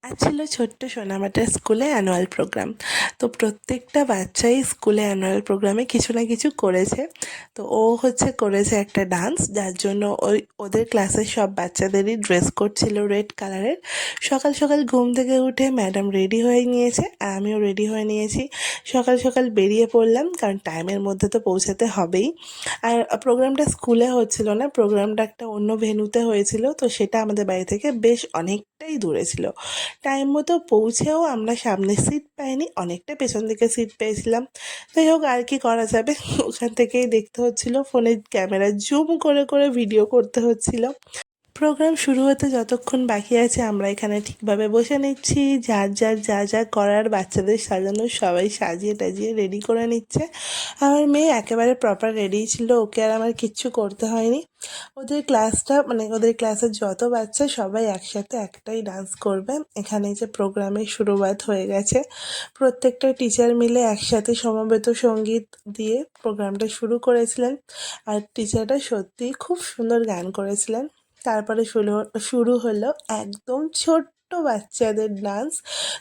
আজ ছিল ছোট্ট সোনামাটার স্কুলে অ্যানুয়াল প্রোগ্রাম। তো প্রত্যেকটা বাচ্চাই স্কুলে অ্যানুয়াল প্রোগ্রামে কিছু না কিছু করেছে। তো ও করেছে একটা ডান্স, যার জন্য ওদের ক্লাসের সব বাচ্চাদেরই ড্রেস কোড ছিল রেড কালারের। সকাল সকাল ঘুম থেকে উঠে ম্যাডাম রেডি হয়ে নিয়েছে আর আমিও রেডি হয়ে নিয়েছি। সকাল সকাল বেরিয়ে পড়লাম, কারণ টাইমের মধ্যে তো পৌঁছাতে হবেই। আর প্রোগ্রামটা স্কুলে হচ্ছিল না, প্রোগ্রামটা একটা অন্য ভেন্যুতে হয়েছিল, তো সেটা আমাদের বাড়ি থেকে বেশ অনেকটাই দূরে ছিল। টাইম মতো পৌঁছেও আমরা সামনে সিট পাইনি, অনেকটা পেছন দিকে সিট পেয়েছিলাম। যাই হোক, আর কি করা যাবে, ওখান থেকেই দেখতে হচ্ছিল, ফোনের ক্যামেরা জুম করে করে ভিডিও করতে হচ্ছিল। প্রোগ্রাম শুরু হতে যতক্ষণ বাকি আছে আমরা এখানে ঠিকভাবে বসে নিচ্ছি, যার যার যা যা করার, বাচ্চাদের সাজানো সবাই সাজিয়ে টাজিয়ে রেডি করে নিচ্ছে। আমার মেয়ে একেবারে প্রপার রেডি ছিল, ওকে আর আমার কিচ্ছু করতে হয়নি। ওদের ক্লাসের যত বাচ্চা সবাই একসাথে একটাই ডান্স করবে। এখানে যে প্রোগ্রামের শুরুয়াত হয়ে গেছে, প্রত্যেকটা টিচার মিলে একসাথে সমবেত সঙ্গীত দিয়ে প্রোগ্রামটা শুরু করেছিলেন। আর টিচারটা সত্যিই খুব সুন্দর গান করেছিলেন। তারপরে শুরু হলো একদম ছোট্ট বাচ্চাদের ডান্স।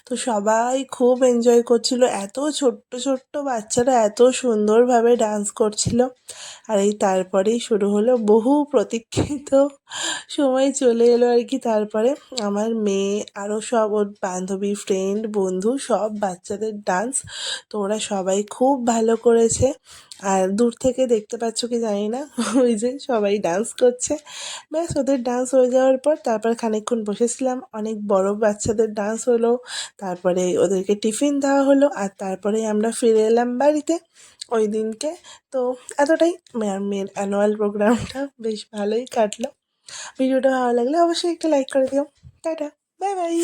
তো সবাই খুব এনজয় করছিল, এত ছোট্ট ছোট্ট বাচ্চারা এত সুন্দরভাবে ডান্স করছিল। আর এই তারপরেই শুরু হলো বহু প্রতীক্ষিত সময়, চলে এলো আর কি। তারপরে আমার মেয়ে আরও সব ওর বান্ধবী, ফ্রেন্ড, বন্ধু, সব বাচ্চাদের ডান্স। তো ওরা সবাই খুব ভালো করেছে। আর দূর থেকে দেখতে পাচ্ছ কি জানি না, ওই যে সবাই ডান্স করছে। ব্যাস, ওদের ডান্স হয়ে যাওয়ার পর তারপর খানিকক্ষণ বসেছিলাম, অনেক বড় বাচ্চাদের ডান্স হলো। তারপরে ওদেরকে টিফিন দেওয়া হলো, আর তারপরে আমরা ফিরে এলাম বাড়িতে ওই দিনকে। তো এতটাই। মেয়ের অ্যানুয়াল প্রোগ্রামটা বেশ ভালোই কাটলো। ভিডিওটা ভালো লাগলে অবশ্যই একটা লাইক করে দিও। Tata, bye bye.